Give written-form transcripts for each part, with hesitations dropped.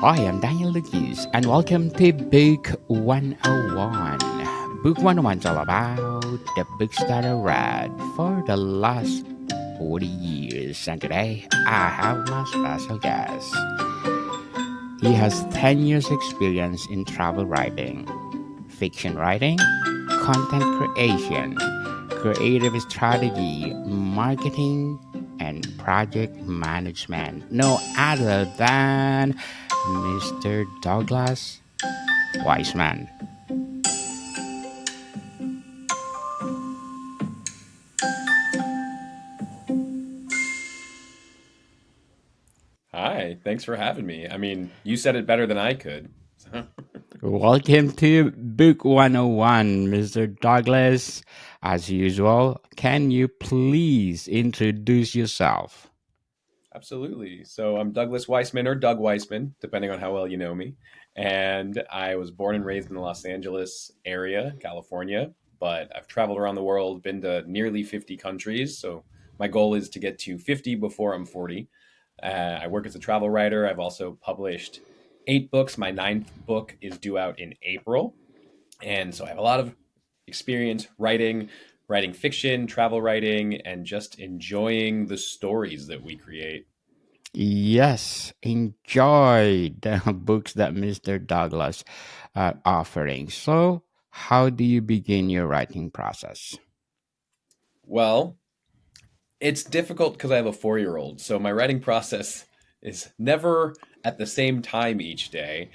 I am Daniel Lucas, and welcome to Book 101. Book 101 is all about the books that I read for the last 40 years. And today I have my special guest. He has 10 years' experience in travel writing, fiction writing, content creation, creative strategy, marketing, and project management. No other than Mr. Douglas Weissman. Hi, thanks for having me. I mean, you said it better than I could. So, Welcome to Book 101, Mr. Douglas. As usual, can you please introduce yourself? absolutely. So I'm Douglas Weissman or Doug Weissman, depending on how well you know me. And I was born and raised in the Los Angeles area, California, but I've traveled around the world, been to nearly 50 countries. So my goal is to get to 50 before I'm 40. I work as a travel writer. I've also published 8 books. My ninth book is due out in April. And so I have a lot of experience writing fiction, travel writing, and just enjoying the stories that we create. Yes, enjoy the books that Mr. Douglas are offering. So, how do you begin your writing process? Well, it's difficult because I have a 4 year old. So my writing process is never at the same time each day,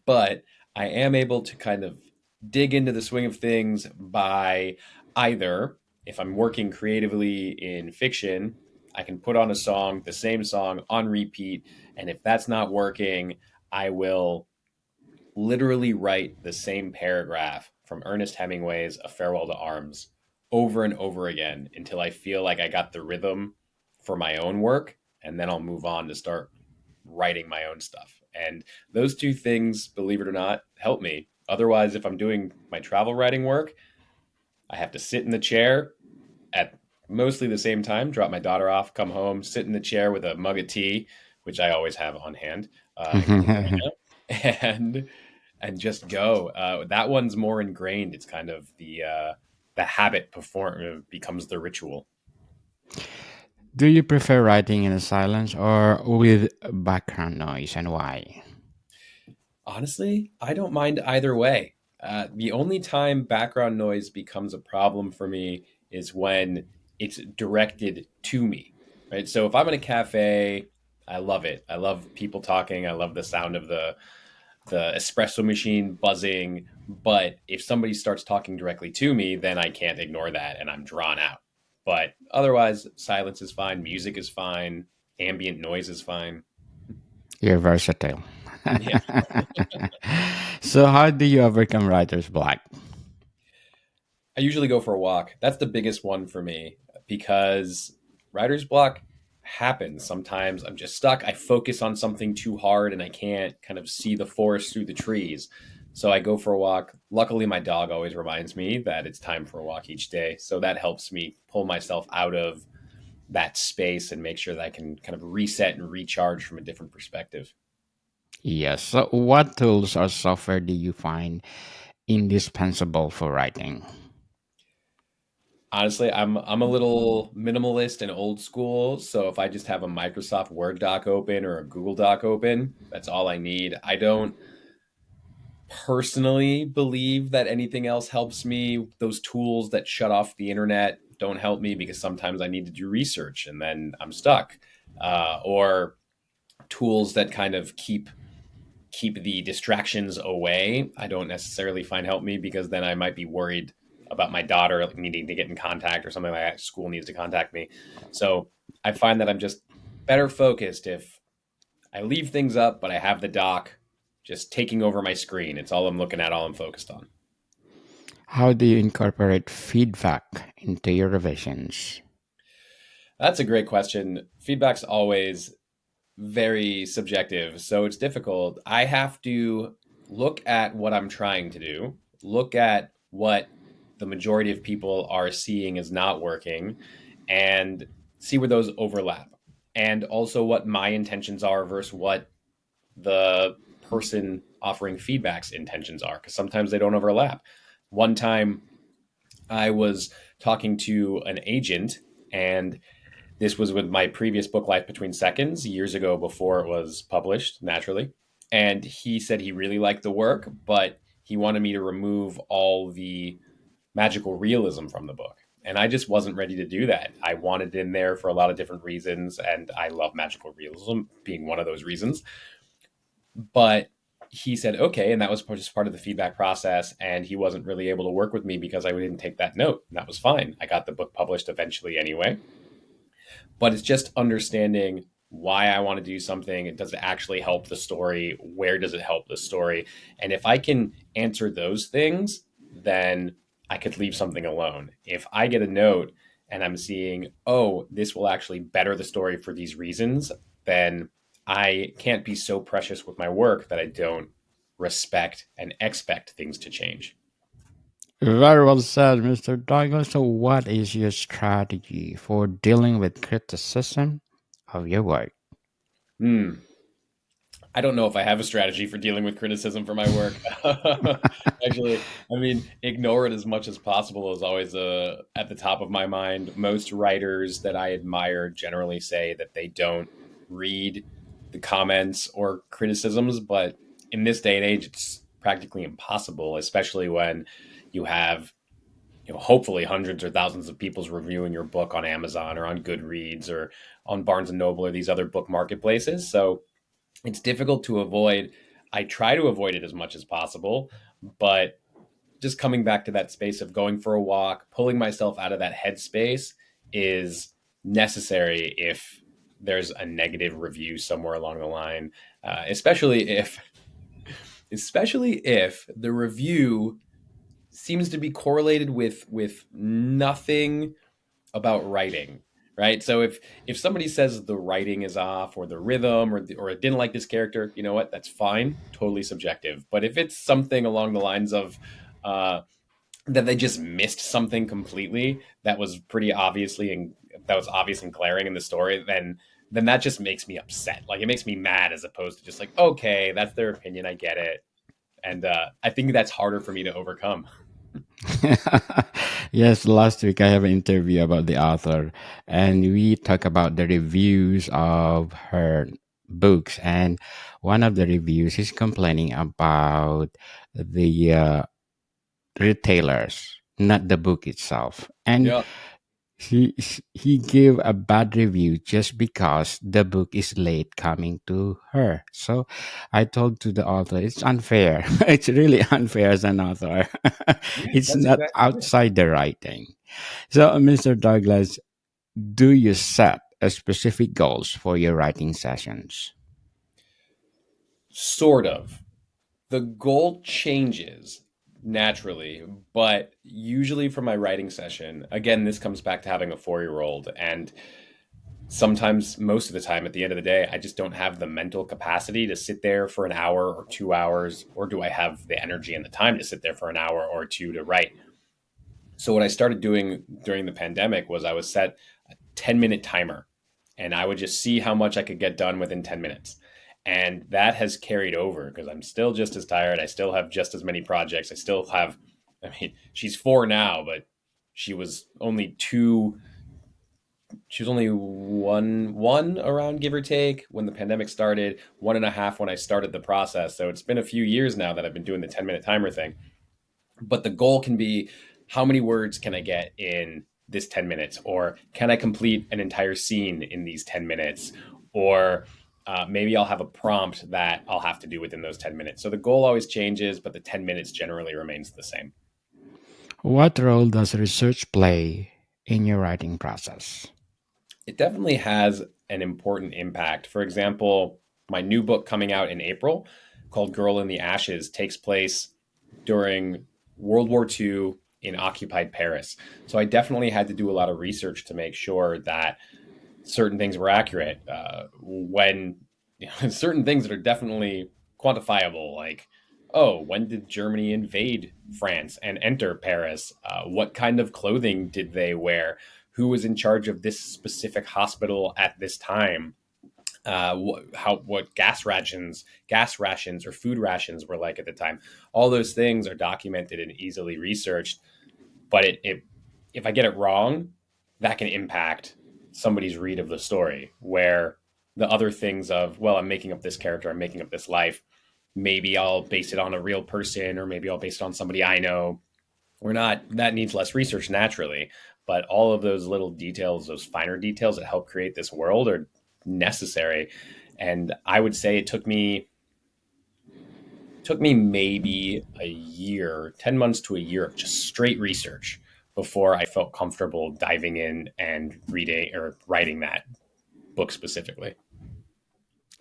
but I am able to kind of dig into the swing of things by either, if I'm working creatively in fiction, I can put on a song, the same song on repeat. And if that's not working, I will literally write the same paragraph from Ernest Hemingway's A Farewell to Arms over and over again until I feel like I got the rhythm for my own work. And then I'll move on to start writing my own stuff. And those two things, believe it or not, help me. Otherwise, if I'm doing my travel writing work, I have to sit in the chair at mostly the same time, drop my daughter off, come home, sit in the chair with a mug of tea, which I always have on hand, including right now, and just go. That one's more ingrained. It's kind of the habit perform becomes the ritual. Do you prefer writing in silence or with background noise, and why? Honestly, I don't mind either way. The only time background noise becomes a problem for me is when it's directed to me, right? So if I'm in a cafe, I love it. I love people talking. I love the sound of the espresso machine buzzing. But if somebody starts talking directly to me, then I can't ignore that and I'm drawn out. But otherwise, silence is fine. Music is fine. Ambient noise is fine. You're versatile. Yeah. So, how do you overcome writer's block? I usually go for a walk. That's the biggest one for me because writer's block happens. Sometimes I'm just stuck. I focus on something too hard and I can't kind of see the forest through the trees. So I go for a walk. Luckily, my dog always reminds me that it's time for a walk each day. So that helps me pull myself out of that space and make sure that I can kind of reset and recharge from a different perspective. Yes. So, what tools or software do you find indispensable for writing? Honestly, I'm a little minimalist and old school, so if I just have a Microsoft Word doc open or a Google Doc open, that's all I need. I don't personally believe that anything else helps me. Those tools that shut off the internet don't help me because sometimes I need to do research and then I'm stuck. Or tools that kind of keep the distractions away, I don't necessarily find help me because then I might be worried about my daughter needing to get in contact or something like that. School needs to contact me. So I find that I'm just better focused if I leave things up, but I have the doc just taking over my screen. It's all I'm looking at, all I'm focused on. How do you incorporate feedback into your revisions? That's a great question. Feedback's always very subjective, so it's difficult. I have to look at what I'm trying to do, look at what the majority of people are seeing as not working, and see where those overlap. And also what my intentions are versus what the person offering feedback's intentions are, because sometimes they don't overlap. One time I was talking to an agent, and this was with my previous book, Life Between Seconds, years ago before it was published, naturally. And he said he really liked the work, but he wanted me to remove all the magical realism from the book. And I just wasn't ready to do that. I wanted it in there for a lot of different reasons, and I love magical realism being one of those reasons. But he said, okay. And that was just part of the feedback process. And he wasn't really able to work with me because I didn't take that note. And that was fine. I got the book published eventually anyway. But it's just understanding why I want to do something. Does it actually help the story? Where does it help the story? And if I can answer those things, then I could leave something alone. If I get a note and I'm seeing, oh, this will actually better the story for these reasons, then I can't be so precious with my work that I don't respect and expect things to change. Very well said, Mr. Douglas. So, what is your strategy for dealing with criticism of your work? Hmm. I don't know if I have a strategy for dealing with criticism for my work. Actually, I mean, ignore it as much as possible is always at the top of my mind. Most writers that I admire generally say that they don't read the comments or criticisms, but in this day and age, it's practically impossible, especially when you have, hopefully hundreds or thousands of people's reviewing your book on Amazon or on Goodreads or on Barnes and Noble or these other book marketplaces. So it's difficult to avoid. I try to avoid it as much as possible, but just coming back to that space of going for a walk, pulling myself out of that headspace is necessary if there's a negative review somewhere along the line, especially if the review seems to be correlated with nothing about writing, right? So if somebody says the writing is off or the rhythm or it didn't like this character, you know what? That's fine, totally subjective. But if it's something along the lines of uh, that they just missed something completely that was obvious and glaring in the story, then that just makes me upset. Like it makes me mad as opposed to just like, okay, that's their opinion, I get it. And I think that's harder for me to overcome. Yes, last week I have an interview about the author, and we talk about the reviews of her books. And one of the reviews is complaining about the retailers, not the book itself. And Yeah, he gave a bad review just because the book is late coming to her. So I told to the author, it's unfair. It's really unfair as an author. yeah, It's that's not exactly it. outside the writing. So, Mr. Douglas, do you set a specific goals for your writing sessions? Sort of. The goal changes naturally, but usually for my writing session, again, this comes back to having a 4-year old. And sometimes, most of the time, at the end of the day, I just don't have the mental capacity to sit there for an hour or 2 hours, or do I have the energy and the time to sit there for an hour or two to write? So, what I started doing during the pandemic was I was set a 10-minute timer, and I would just see how much I could get done within 10 minutes. And that has carried over because I'm still just as tired. I still have just as many projects. I mean, she's 4 now, but she was only two, she was only one around, give or take, when the pandemic started, 1.5 when I started the process. So it's been a few years now that I've been doing the 10-minute timer thing. But the goal can be, how many words can I get in this 10 minutes? Or can I complete an entire scene in these 10 minutes? Or maybe I'll have a prompt that I'll have to do within those 10 minutes. So the goal always changes, but the 10 minutes generally remains the same. What role does research play in your writing process? It definitely has an important impact. For example, my new book coming out in April called Girl in the Ashes takes place during World War II in occupied Paris. So I definitely had to do a lot of research to make sure that certain things were accurate. When certain things that are definitely quantifiable, like, oh, when did Germany invade France and enter Paris? What kind of clothing did they wear? Who was in charge of this specific hospital at this time? what gas rations or food rations were like at the time. All those things are documented and easily researched. But it if I get it wrong, that can impact somebody's read of the story. Where the other things of, well, I'm making up this character, I'm making up this life. Maybe I'll base it on a real person, or maybe I'll base it on somebody I know. We're not that needs less research naturally, but all of those little details, those finer details that help create this world are necessary. And I would say it took me maybe a year, 10 months to a year of just straight research before I felt comfortable diving in and reading or writing that book specifically.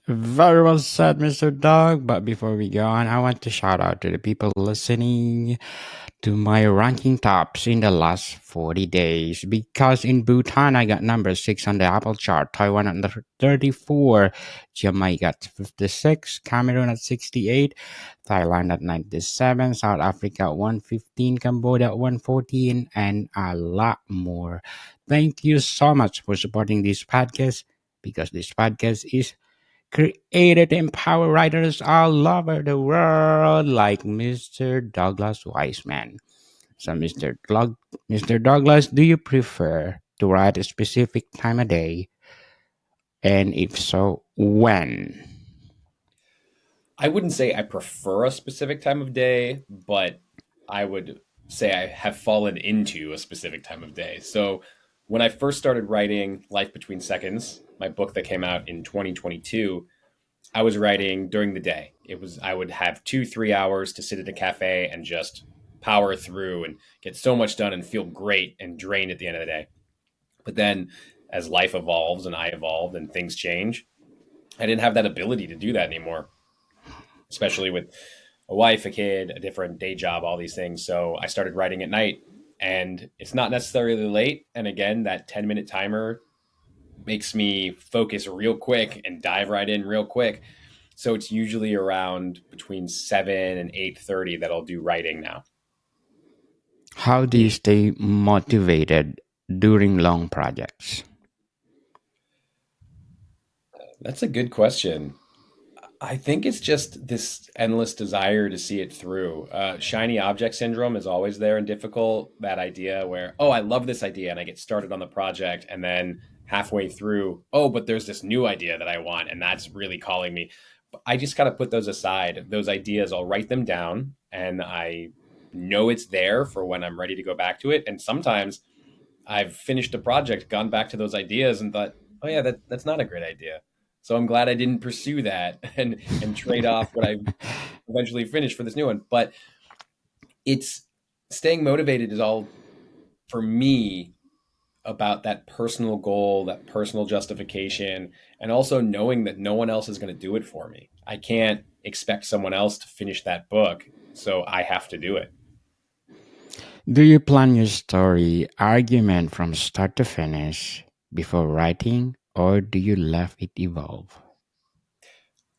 Very well said, Mr. Dog. But before we go on, I want to shout out to the people listening to my ranking tops in the last 40 days, because in Bhutan I got number 6 on the Apple chart, Taiwan at 34, Jamaica at 56, Cameroon at 68, Thailand at 97, South Africa at 115, Cambodia at 114, and a lot more. Thank you so much for supporting this podcast, because this podcast is created to empower writers all over the world like Mr. Douglas Weissman. So, Mr. Douglas, do you prefer to write a specific time of day? And if so, when? I wouldn't say I prefer a specific time of day, but I would say I have fallen into a specific time of day. So when I first started writing Life Between Seconds, my book that came out in 2022, I was writing during the day. I would have 2, 3 hours to sit at a cafe and just power through and get so much done and feel great and drained at the end of the day. But then as life evolves and I evolved and things change, I didn't have that ability to do that anymore, especially with a wife, a kid, a different day job, all these things. So I started writing at night, and it's not necessarily late. And again, that 10-minute timer makes me focus real quick and dive right in real quick. So it's usually around between 7 and 8:30 that I'll do writing now. How do you stay motivated during long projects? That's a good question. I think it's just this endless desire to see it through. Shiny object syndrome is always there and difficult. That idea where, oh, I love this idea and I get started on the project, and then halfway through, oh, but there's this new idea that I want, and that's really calling me. But I just got to put those aside. Those ideas, I'll write them down, and I know it's there for when I'm ready to go back to it. And sometimes I've finished a project, gone back to those ideas, and thought, oh yeah, that's not a great idea. So I'm glad I didn't pursue that and trade off what I eventually finished for this new one. But it's staying motivated is all for me about that personal goal, that personal justification, and also knowing that no one else is going to do it for me. I can't expect someone else to finish that book, so I have to do it. Do you plan your story argument from start to finish before writing, or do you let it evolve?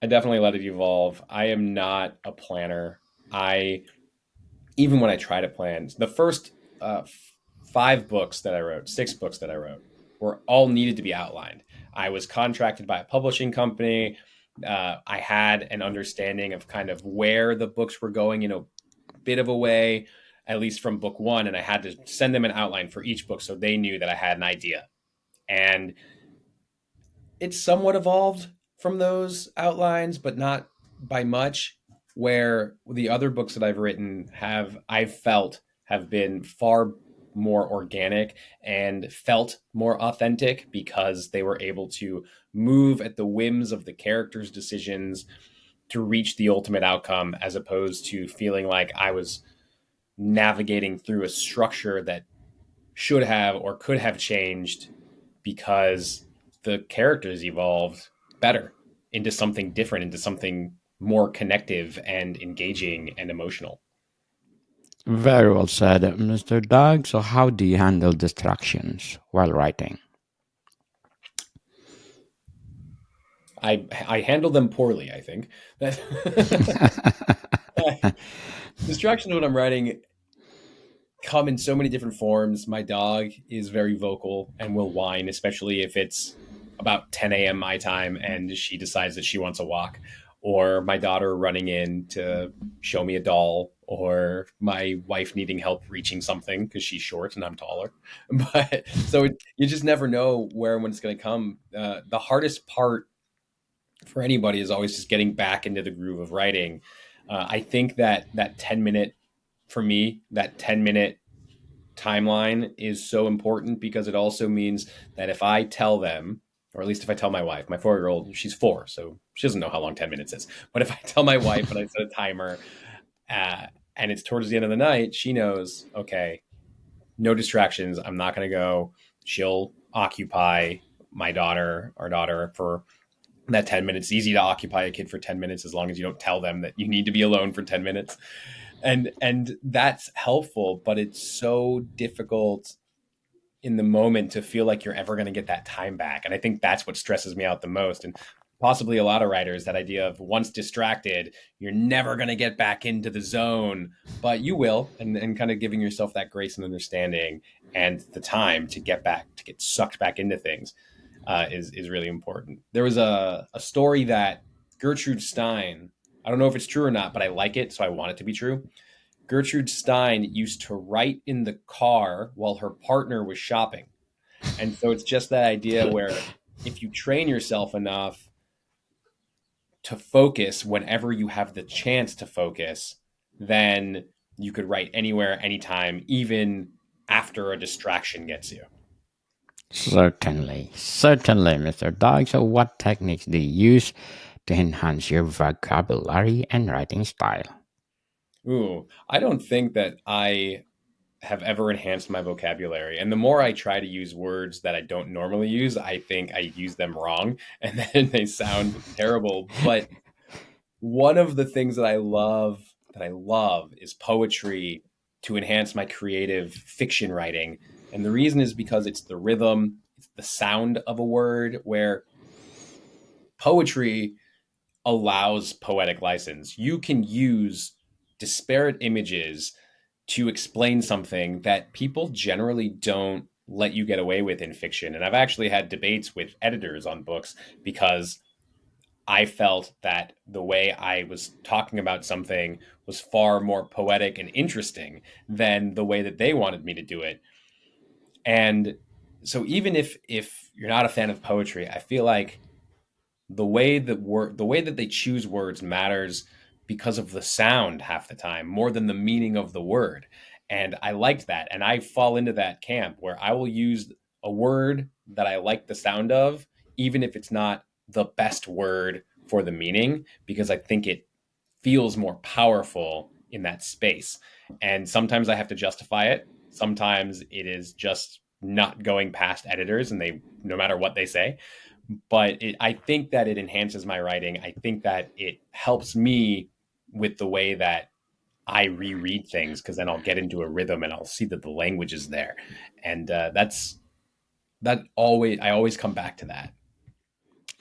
I definitely let it evolve. I am not a planner. I Even when I try to plan, the first 5 books that I wrote, 6 books that I wrote, were all needed to be outlined. I was contracted by a publishing company. I had an understanding of kind of where the books were going in a bit of a way, at least from book one, and I had to send them an outline for each book so they knew that I had an idea. And it's somewhat evolved from those outlines, but not by much. Where the other books that I've written I've felt have been far more organic and felt more authentic because they were able to move at the whims of the characters' decisions to reach the ultimate outcome, as opposed to feeling like I was navigating through a structure that should have or could have changed because the characters evolved better into something different, into something more connective and engaging and emotional. Very well said, Mr. Doug. So, how do you handle distractions while writing? I handle them poorly, I think. Distractions when I'm writing come in so many different forms. My dog is very vocal and will whine, especially if it's about 10 a.m. my time and she decides that she wants a walk, or my daughter running in to show me a doll, or my wife needing help reaching something because she's short and I'm taller. But so you just never know where and when it's going to come. The hardest part for anybody is always just getting back into the groove of writing. I think that 10 minute for me, that 10 minute timeline is so important because it also means that if I tell them, or at least if I tell my wife, my 4 year old, she's 4, so she doesn't know how long 10 minutes is. But if I tell my wife and I set a timer uh, and it's towards the end of the night, she knows, okay, no distractions. I'm not going to go. She'll occupy my daughter, our daughter, for that 10 minutes. It's easy to occupy a kid for 10 minutes as long as you don't tell them that you need to be alone for 10 minutes. And that's helpful, but it's so difficult in the moment to feel like you're ever going to get that time back. And I think that's what stresses me out the most. And possibly a lot of writers, that idea of once distracted, you're never going to get back into the zone, but you will. And kind of giving yourself that grace and understanding and the time to get back, to get sucked back into things is really important. There was a story that Gertrude Stein, I don't know if it's true or not, but I like it, so I want it to be true. Gertrude Stein used to write in the car while her partner was shopping. And so it's just that idea where if you train yourself enough to focus whenever you have the chance to focus, then you could write anywhere, anytime, even after a distraction gets you. Certainly, certainly, Mr. Dog. So, what techniques do you use to enhance your vocabulary and writing style? Ooh, I don't think that I have ever enhanced my vocabulary. And the more I try to use words that I don't normally use, I think I use them wrong and then they sound terrible. But one of the things that I love is poetry to enhance my creative fiction writing. And the reason is because it's the rhythm, it's the sound of a word, where poetry allows poetic license. You can use disparate images to explain something that people generally don't let you get away with in fiction. And I've actually had debates with editors on books because I felt that the way I was talking about something was far more poetic and interesting than the way that they wanted me to do it. And so even if you're not a fan of poetry, I feel like the way that they choose words matters because of the sound half the time more than the meaning of the word. And I liked that, and I fall into that camp where I will use a word that I like the sound of even if it's not the best word for the meaning, because I think it feels more powerful in that space. And sometimes I have to justify it, sometimes it is just not going past editors and they, no matter what they say. But I think that it enhances my writing. I think that it helps me with the way that I reread things, because then I'll get into a rhythm and I'll see that the language is there, and that always I always come back to that.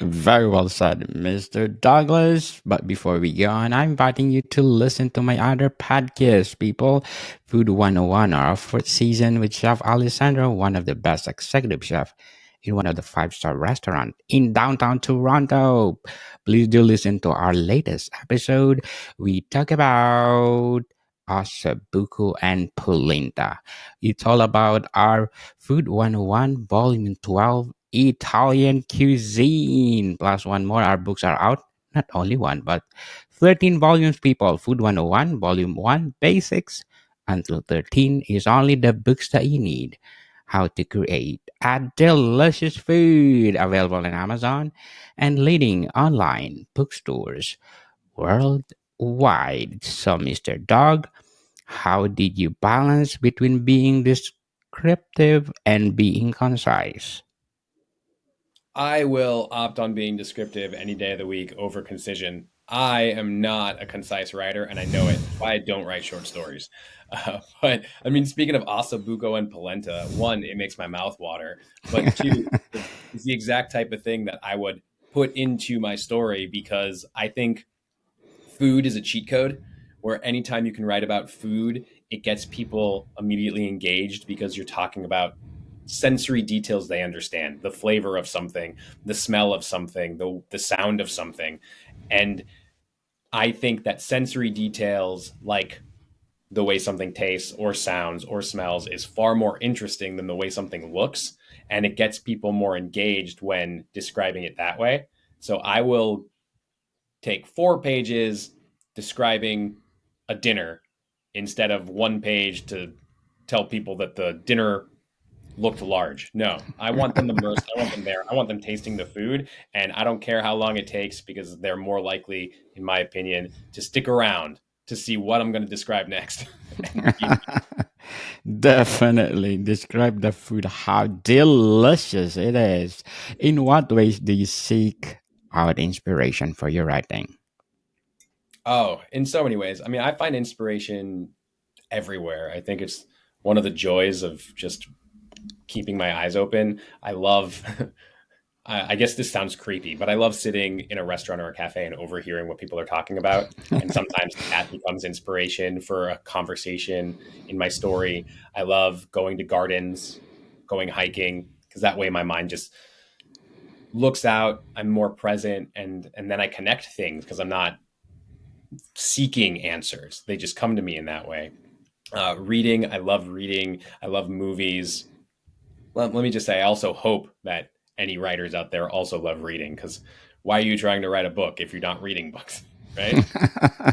Very well said, Mr. Douglas. But before we go on, I'm inviting you to listen to my other podcast, people. Food 101, our fourth season with Chef Alessandro, one of the best executive chefs in one of the five-star restaurants in downtown Toronto. Please do listen to our latest episode. We talk about Ossobuco and Polenta. It's all about our Food 101, Volume 12, Italian cuisine. Plus one more. Our books are out. Not only one, but 13 volumes, people. Food 101, Volume 1, Basics. Until 13 is only the books that you need. How to create a delicious food. Available on Amazon and leading online bookstores worldwide. So, Mr. Dog, how did you balance between being descriptive and being concise? I will opt on being descriptive any day of the week over concision. I am not a concise writer, and I know it. That's why I don't write short stories. But I mean, speaking of Asabuco and Polenta, one, it makes my mouth water, but two, it's the exact type of thing that I would put into my story, because I think food is a cheat code where anytime you can write about food, it gets people immediately engaged because you're talking about sensory details they understand, the flavor of something, the smell of something, the sound of something. And I think that sensory details like the way something tastes or sounds or smells is far more interesting than the way something looks. And it gets people more engaged when describing it that way. So I will take 4 pages describing a dinner instead of 1 page to tell people that the dinner looked large. No, I want them immersed. I want them there. I want them tasting the food. And I don't care how long it takes because they're more likely, in my opinion, to stick around to see what I'm going to describe next and be Definitely describe the food, how delicious it is. In what ways do you seek out inspiration for your writing? Oh, in so many ways. I mean, I find inspiration everywhere. I think it's one of the joys of just keeping my eyes open. I love, I guess this sounds creepy, but I love sitting in a restaurant or a cafe and overhearing what people are talking about. And sometimes that becomes inspiration for a conversation in my story. I love going to gardens, going hiking, because that way my mind just looks out. I'm more present, and then I connect things because I'm not seeking answers. They just come to me in that way. Reading, I love reading. I love movies. Let me just say, I also hope that any writers out there also love reading because why are you trying to write a book if you're not reading books, right?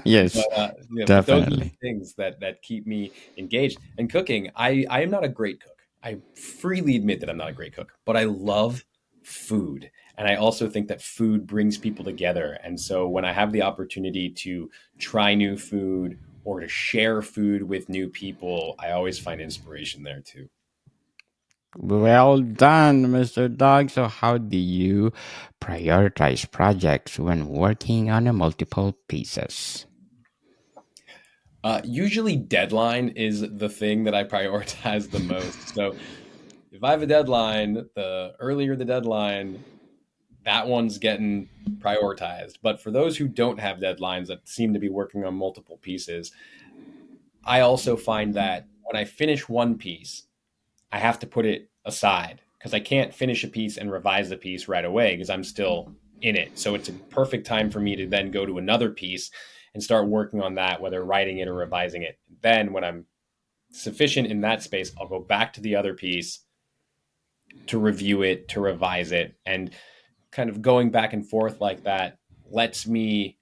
Yes, But those are the definitely. things that keep me engaged. And cooking, I am not a great cook. I freely admit that I'm not a great cook, but I love food. And I also think that food brings people together. And so when I have the opportunity to try new food or to share food with new people, I always find inspiration there too. Well done, Mr. Dog. So, how do you prioritize projects when working on a multiple pieces? Usually, deadline is the thing that I prioritize the most. So, if I have a deadline, the earlier the deadline, that one's getting prioritized. But for those who don't have deadlines that seem to be working on multiple pieces, I also find that when I finish one piece, I have to put it aside because I can't finish a piece and revise the piece right away because I'm still in it. So it's a perfect time for me to then go to another piece and start working on that, whether writing it or revising it. Then, when I'm sufficient in that space, I'll go back to the other piece to review it, to revise it. And kind of going back and forth like that lets me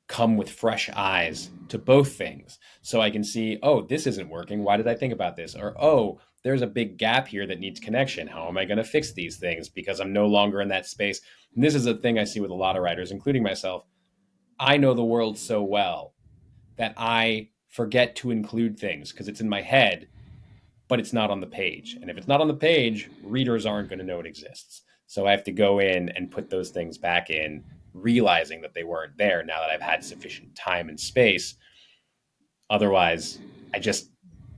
come with fresh eyes to both things. So I can see, oh, this isn't working. Why did I think about this? Or, oh, there's a big gap here that needs connection. How am I going to fix these things? Because I'm no longer in that space. And this is a thing I see with a lot of writers, including myself. I know the world so well that I forget to include things because it's in my head, but it's not on the page. And if it's not on the page, readers aren't going to know it exists. So I have to go in and put those things back in, realizing that they weren't there now that I've had sufficient time and space. Otherwise, I just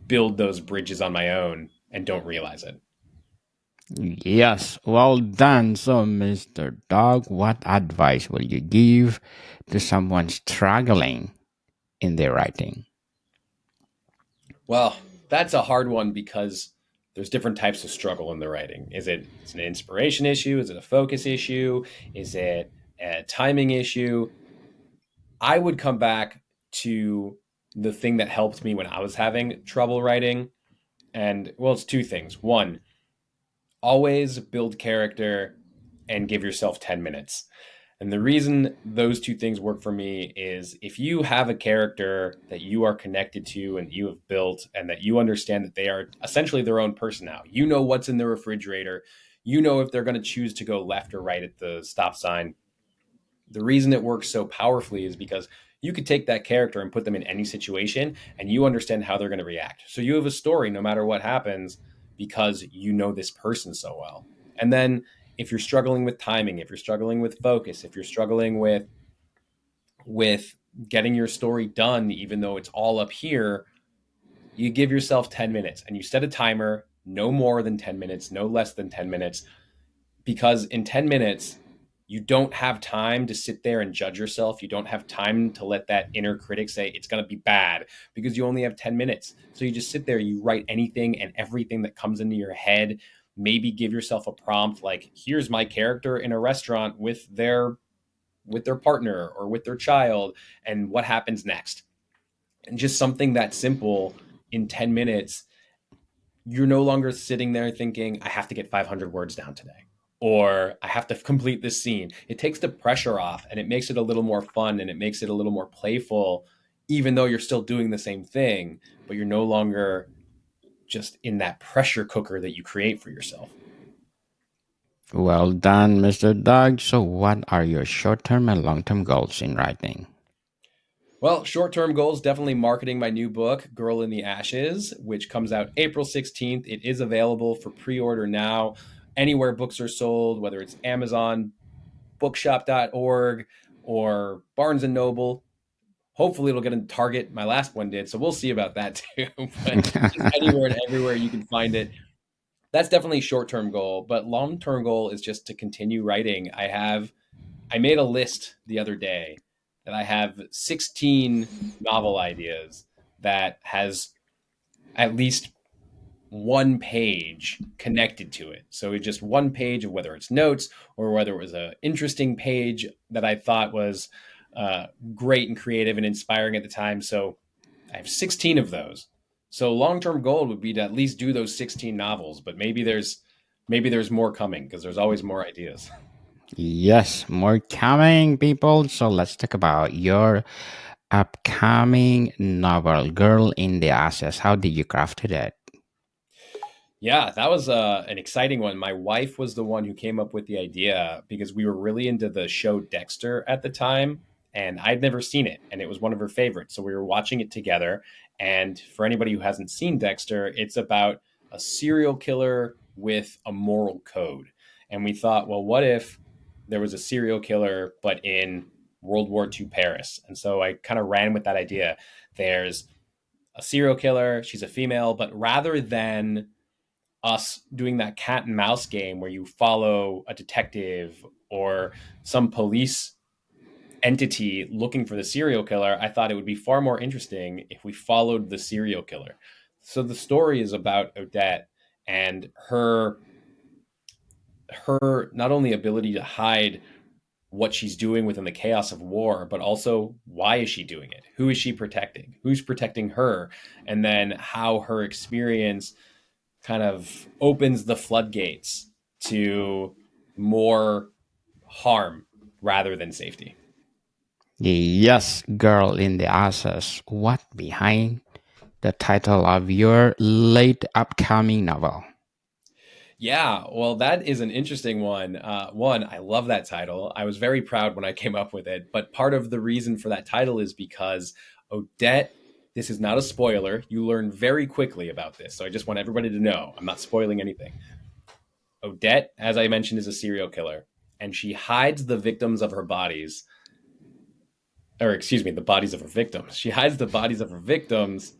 build those bridges on my own and don't realize it. Yes, well done. So, Mr. Dog, what advice will you give to someone struggling in their writing? Well, that's a hard one because there's different types of struggle in the writing. Is it an inspiration issue? Is it a focus issue? Is it a timing issue? I would come back to the thing that helped me when I was having trouble writing. And well, it's two things. One, always build character and give yourself 10 minutes. And the reason those two things work for me is if you have a character that you are connected to and you have built and that you understand that they are essentially their own person now, you know what's in the refrigerator, you know if they're going to choose to go left or right at the stop sign. The reason it works so powerfully is because you could take that character and put them in any situation and you understand how they're going to react. So you have a story no matter what happens because you know this person so well. And then if you're struggling with timing, if you're struggling with focus, if you're struggling with getting your story done even though it's all up here, you give yourself 10 minutes and you set a timer, no more than 10 minutes, no less than 10 minutes because in 10 minutes you don't have time to sit there and judge yourself. You don't have time to let that inner critic say it's going to be bad because you only have 10 minutes. So you just sit there, you write anything and everything that comes into your head. Maybe give yourself a prompt like, here's my character in a restaurant with their partner or with their child, and what happens next. And just something that simple in 10 minutes, you're no longer sitting there thinking, I have to get 500 words down today, or I have to complete this scene. It takes the pressure off and it makes it a little more fun and it makes it a little more playful, even though you're still doing the same thing, but you're no longer just in that pressure cooker that you create for yourself. Well done, Mr. Doug. So, what are your short term and long term goals in writing? Well, short term goals, definitely marketing my new book, Girl in the Ashes, which comes out April 16th. It is available for pre order now anywhere books are sold, whether it's Amazon, bookshop.org, or Barnes and Noble. Hopefully, it'll get in Target. My last one did, so we'll see about that too. But just anywhere and everywhere you can find it. That's definitely short term goal. But long term goal is just to continue writing. I made a list the other day that I have 16 novel ideas that has at least one page connected to it. So it's just one page of whether it's notes or whether it was an interesting page that I thought was great and creative and inspiring at the time. So I have 16 of those. So long-term goal would be to at least do those 16 novels, but maybe there's more coming because there's always more ideas. Yes, more coming, people. So, let's talk about your upcoming novel, Girl in the Ashes. How did you craft it? Yeah, that was an exciting one. My wife was the one who came up with the idea because we were really into the show Dexter at the time, and I'd never seen it, and it was one of her favorites. So we were watching it together. And for anybody who hasn't seen Dexter, it's about a serial killer with a moral code. And we thought, well, what if there was a serial killer, but in World War II Paris? And so I kind of ran with that idea. There's a serial killer, she's a female, but rather than us doing that cat and mouse game where you follow a detective or some police entity looking for the serial killer, I thought it would be far more interesting if we followed the serial killer. So the story is about Odette and her not only ability to hide what she's doing within the chaos of war, but also why is she doing it? Who is she protecting? Who's protecting her? And then how her experience kind of opens the floodgates to more harm rather than safety. Yes, Girl in the Ashes. What behind the title of your late upcoming novel? Yeah, well, that is an interesting one. One, I love that title. I was very proud when I came up with it. But part of the reason for that title is because Odette, this is not a spoiler. You learn very quickly about this. So I just want everybody to know I'm not spoiling anything. Odette, as I mentioned, is a serial killer, and she hides the victims of her bodies, or excuse me, the bodies of her victims. She hides the bodies of her victims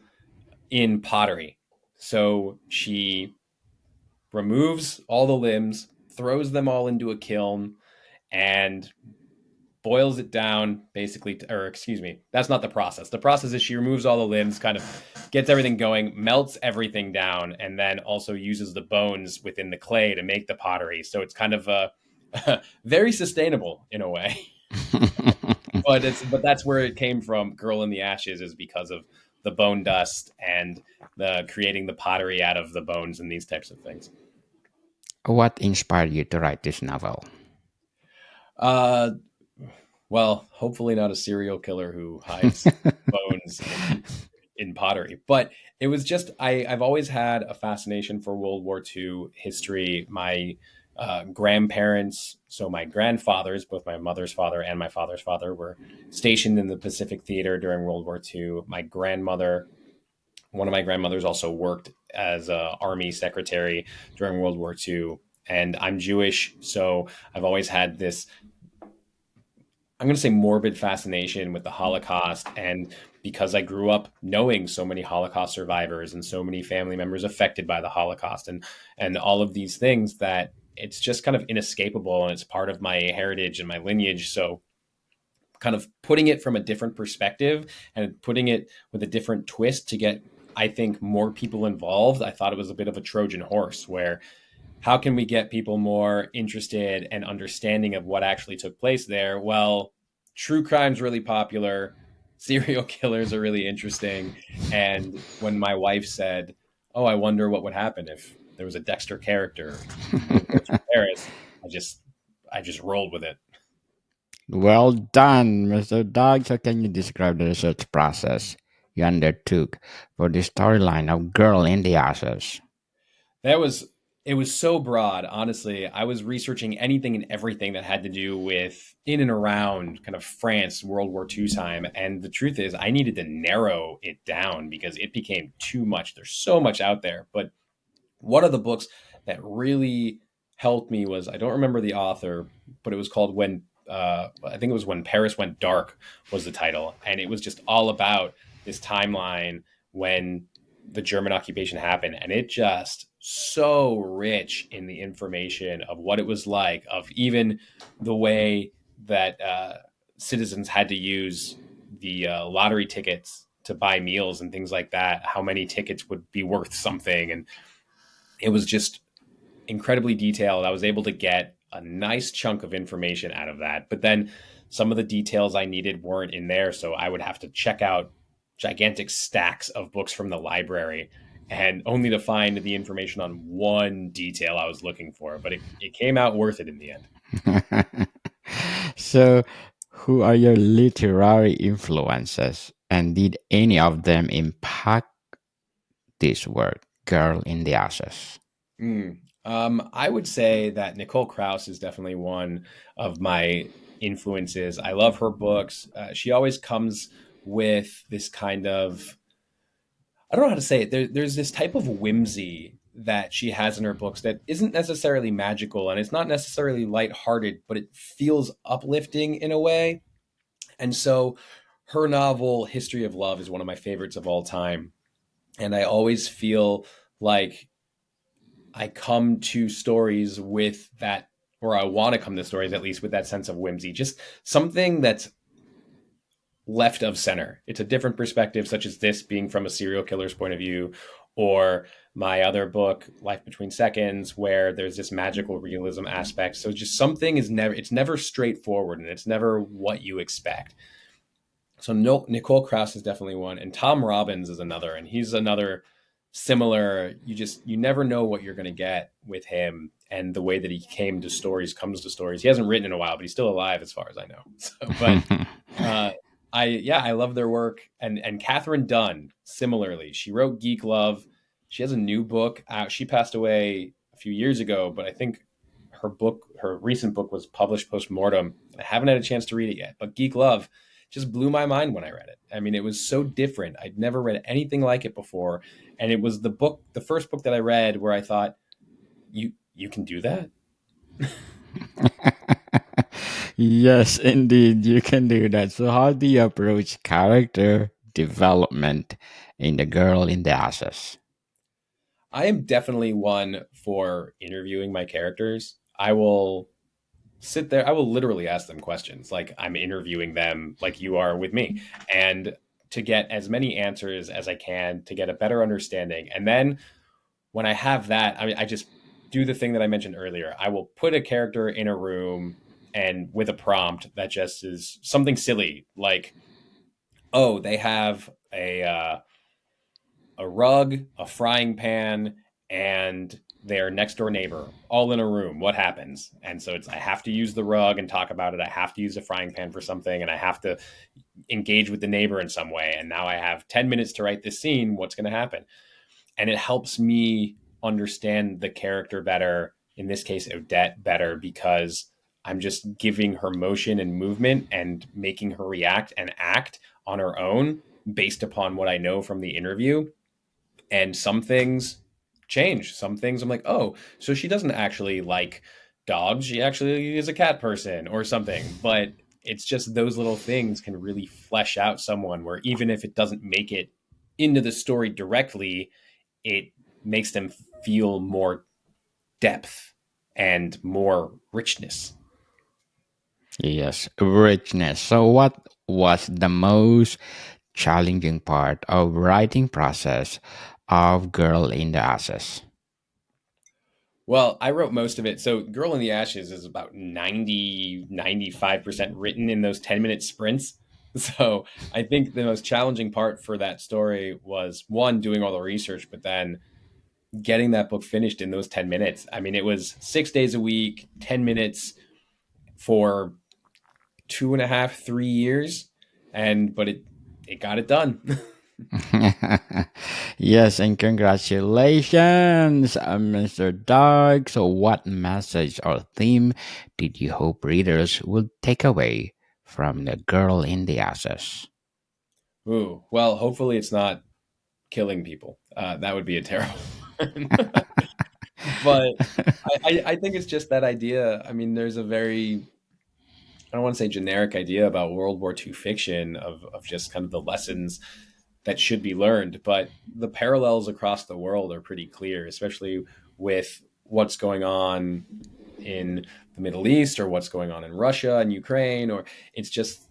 in pottery. So she removes all the limbs, throws them all into a kiln, and boils it down basically, or excuse me, that's not the process. The process is she removes all the limbs, kind of gets everything going, melts everything down, and then also uses the bones within the clay to make the pottery. So it's kind of very sustainable in a way. But that's where it came from. Girl in the Ashes is because of the bone dust and the creating the pottery out of the bones and these types of things. What inspired you to write this novel? Uh, well, hopefully not a serial killer who hides bones in pottery, but it was just I've always had a fascination for World War II history. My grandparents, so my grandfathers, both my mother's father and my father's father, were stationed in the Pacific Theater during World War II. My grandmother, one of my grandmothers, also worked as a army secretary during World War II. And I'm Jewish, so I've always had this, I'm going to say, morbid fascination with the Holocaust. And because I grew up knowing so many Holocaust survivors and so many family members affected by the Holocaust and all of these things, that it's just kind of inescapable, and it's part of my heritage and my lineage. So kind of putting it from a different perspective and putting it with a different twist to get, I think, more people involved, I thought it was a bit of a Trojan horse, where how can we get people more interested and understanding of what actually took place there? Well, true crime's really popular. Serial killers are really interesting. And when my wife said, "Oh, I wonder what would happen if there was a Dexter character in Ghost of Paris," I just rolled with it. Well done, Mr. Doug. So, can you describe the research process you undertook for the storyline of Girl in the Ashes? That was it was so broad, honestly. I was researching anything and everything that had to do with in and around kind of France, World War II time. And the truth is, I needed to narrow it down because it became too much. There's so much out there. But one of the books that really helped me was, I don't remember the author, but it was called I think it was When Paris Went Dark was the title, and it was just all about this timeline when the German occupation happened, and it just so rich in the information of what it was like, of even the way that citizens had to use the lottery tickets to buy meals and things like that, how many tickets would be worth something, and it was just incredibly detailed. I was able to get a nice chunk of information out of that. But then some of the details I needed weren't in there. So I would have to check out gigantic stacks of books from the library, and only to find the information on one detail I was looking for. But it came out worth it in the end. So, who are your literary influences, and did any of them impact this work, Girl in the Ashes? I would say that Nicole Krauss is definitely one of my influences. I love her books. She always comes with this kind of, I don't know how to say it. There's this type of whimsy that she has in her books that isn't necessarily magical, and it's not necessarily lighthearted, but it feels uplifting in a way. And so her novel, History of Love, is one of my favorites of all time. And I always feel like I come to stories with that, or I want to come to stories at least with that sense of whimsy, just something that's left of center. It's a different perspective, such as this being from a serial killer's point of view, or my other book, Life Between Seconds, where there's this magical realism aspect. So just something it's never straightforward, and it's never what you expect. So no, Nicole Krauss is definitely one, and Tom Robbins is another, and he's another similar. You never know what you're going to get with him, and the way that he comes to stories. He hasn't written in a while, but he's still alive as far as I know. So, but uh, I love their work, and Catherine Dunn similarly. She wrote Geek Love. She has a new book out. She passed away a few years ago, but I think her recent book was published post mortem. I haven't had a chance to read it yet, but Geek Love just blew my mind when I read it. I mean, it was so different. I'd never read anything like it before, and it was the first book that I read where I thought, you can do that. Yes, indeed, you can do that. So, how do you approach character development in The Girl in the Ashes? I am definitely one for interviewing my characters. I will sit there. I will literally ask them questions like I'm interviewing them, like you are with me, and to get as many answers as I can to get a better understanding. And then when I have that, I mean, I just do the thing that I mentioned earlier. I will put a character in a room and with a prompt that just is something silly, like, oh, they have a rug, a frying pan, and their next door neighbor all in a room. What happens? And so I have to use the rug and talk about it. I have to use a frying pan for something, and I have to engage with the neighbor in some way. And now I have 10 minutes to write this scene. What's going to happen? And it helps me understand the character better, in this case Odette better, because I'm just giving her motion and movement and making her react and act on her own based upon what I know from the interview. And some things change. Some things I'm like, oh, so she doesn't actually like dogs, she actually is a cat person or something. But it's just those little things can really flesh out someone, where even if it doesn't make it into the story directly, it makes them feel more depth and more richness. Yes, richness. So, what was the most challenging part of writing process of Girl in the Ashes? Well, I wrote most of it. So Girl in the Ashes is about 90-95% written in those 10-minute sprints. So I think the most challenging part for that story was one, doing all the research, but then getting that book finished in those 10 minutes. I mean, it was 6 days a week, 10 minutes for 2.5, 3 years. But it got it done. Yes, and congratulations, Mr. Doug. So, what message or theme did you hope readers will take away from the Girl in the Ashes? Ooh, well, hopefully it's not killing people. That would be a terrible one. But I think it's just that idea. I mean, there's a very, I don't want to say generic idea about World War II fiction of just kind of the lessons that should be learned, but the parallels across the world are pretty clear, especially with what's going on in the Middle East or what's going on in Russia and Ukraine, or it's just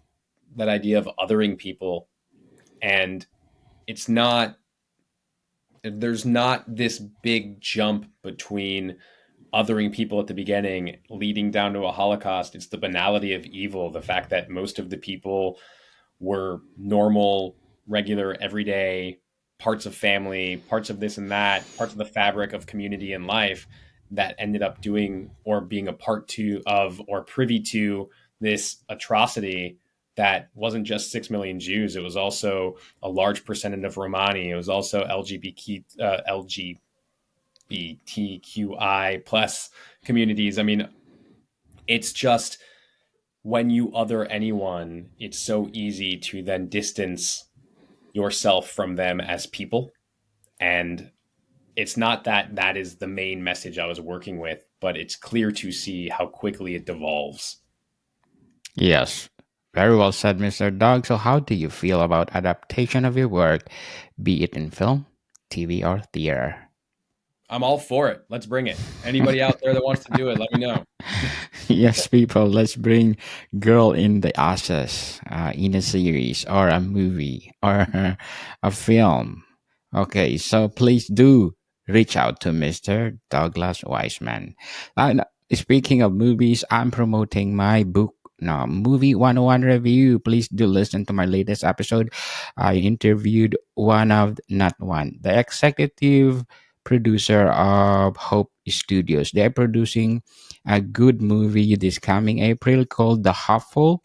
that idea of othering people. And it's not, there's not this big jump between othering people at the beginning, leading down to a Holocaust. It's the banality of evil, the fact that most of the people were normal, regular, everyday parts of family, parts of this and that, parts of the fabric of community and life that ended up doing or being a part to of or privy to this atrocity that wasn't just 6 million Jews. It was also a large percentage of Romani. It was also LGBTQI plus communities. I mean, it's just when you other anyone, it's so easy to then distance yourself from them as people. And it's not that that is the main message I was working with, but it's clear to see how quickly it devolves. Yes, very well said, Mr. Doug. So, how do you feel about adaptation of your work, be it in film, TV, or theater? I'm all for it. Let's bring it. Anybody out there that wants to do it, let me know. Yes, people, let's bring Girl in the Ashes in a series or a movie or a film. Okay, so please do reach out to Mr. Douglas Weissman. And speaking of movies, I'm promoting my book. No, movie 101 review. Please do listen to my latest episode. I interviewed the executive producer of Hope Studios. They're producing a good movie this coming April called The Hopeful,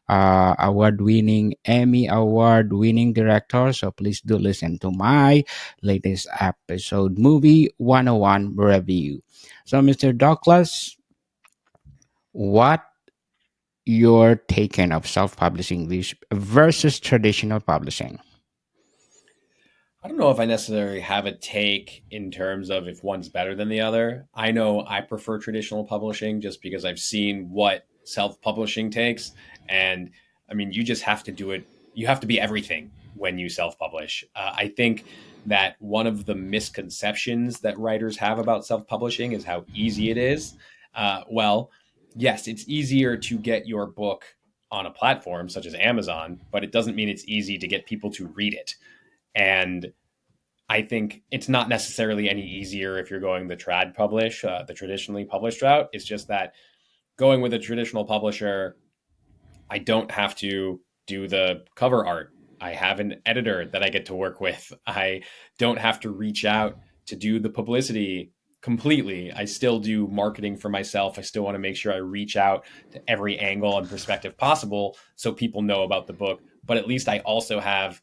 Emmy award winning director. So please do listen to my latest episode, Movie 101 review. So, Mr. Douglas, what your taken of self-publishing this versus traditional publishing? I don't know if I necessarily have a take in terms of if one's better than the other. I know I prefer traditional publishing just because I've seen what self publishing takes. And I mean, you just have to do it. You have to be everything when you self publish. I think that one of the misconceptions that writers have about self publishing is how easy it is. Well, yes, it's easier to get your book on a platform such as Amazon, but it doesn't mean it's easy to get people to read it. And I think it's not necessarily any easier if you're going the traditionally published route. It's just that going with a traditional publisher, I don't have to do the cover art. I have an editor that I get to work with. I don't have to reach out to do the publicity completely. I still do marketing for myself. I still want to make sure I reach out to every angle and perspective possible so people know about the book. But at least I also have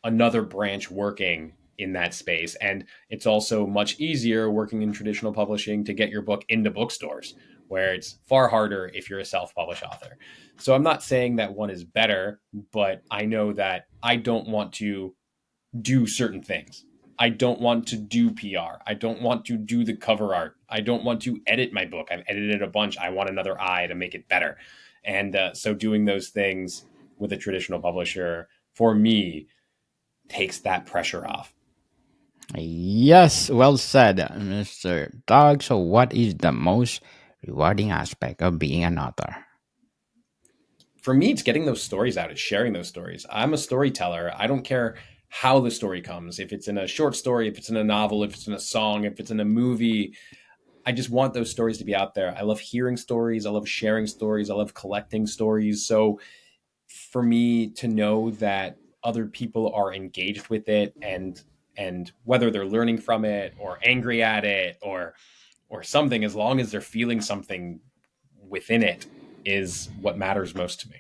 another branch working in that space. And it's also much easier working in traditional publishing to get your book into bookstores, where it's far harder if you're a self published author. So I'm not saying that one is better, but I know that I don't want to do certain things. I don't want to do PR. I don't want to do the cover art. I don't want to edit my book. I've edited a bunch. I want another eye to make it better. And so doing those things with a traditional publisher for me takes that pressure off. Yes, well said, Mr. Doug. So, what is the most rewarding aspect of being an author? For me, it's getting those stories out, it's sharing those stories. I'm a storyteller. I don't care how the story comes. If it's in a short story, if it's in a novel, if it's in a song, if it's in a movie, I just want those stories to be out there. I love hearing stories. I love sharing stories. I love collecting stories. So for me to know that other people are engaged with it, and whether they're learning from it or angry at it or something, as long as they're feeling something within it, is what matters most to me.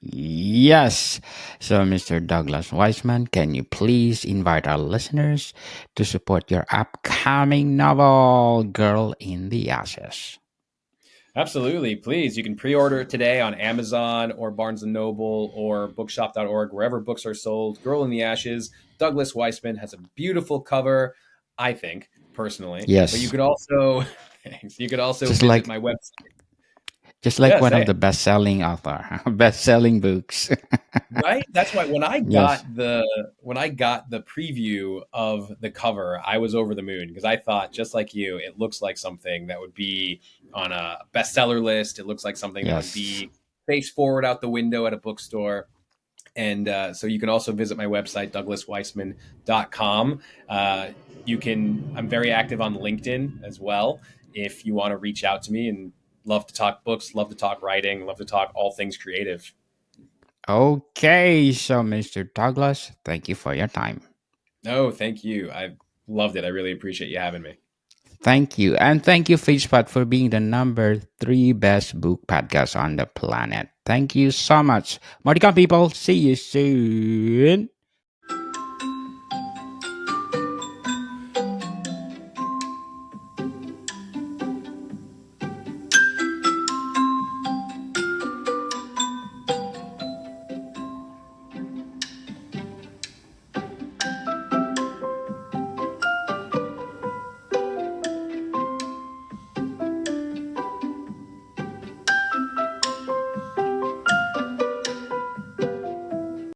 Yes. So, Mr. Douglas Weissman, can you please invite our listeners to support your upcoming novel, Girl in the Ashes? Absolutely. Please, you can pre-order it today on Amazon or Barnes& and Noble or bookshop.org, wherever books are sold. Girl in the Ashes. Douglas Weissman has a beautiful cover, I think, personally. But you Yes. could also thanks. You could also Just visit like my website. just like Yeah, one say of it. the best-selling author, best-selling books. Right? That's why Yes. when I got the preview of the cover, I was over the moon because I thought, just like you, it looks like something that would be on a bestseller list. It looks like something that would Yes. be face forward out the window at a bookstore. And so you can also visit my website, douglasweissman.com. I'm very active on LinkedIn as well. If you want to reach out to me, and love to talk books, love to talk writing, love to talk all things creative. Okay, so Mr. Douglas, thank you for your time. No, thank you. I loved it. I really appreciate you having me. Thank you. And thank you, FacePod, for being the number three best book podcast on the planet. Thank you so much. More to come, people. See you soon.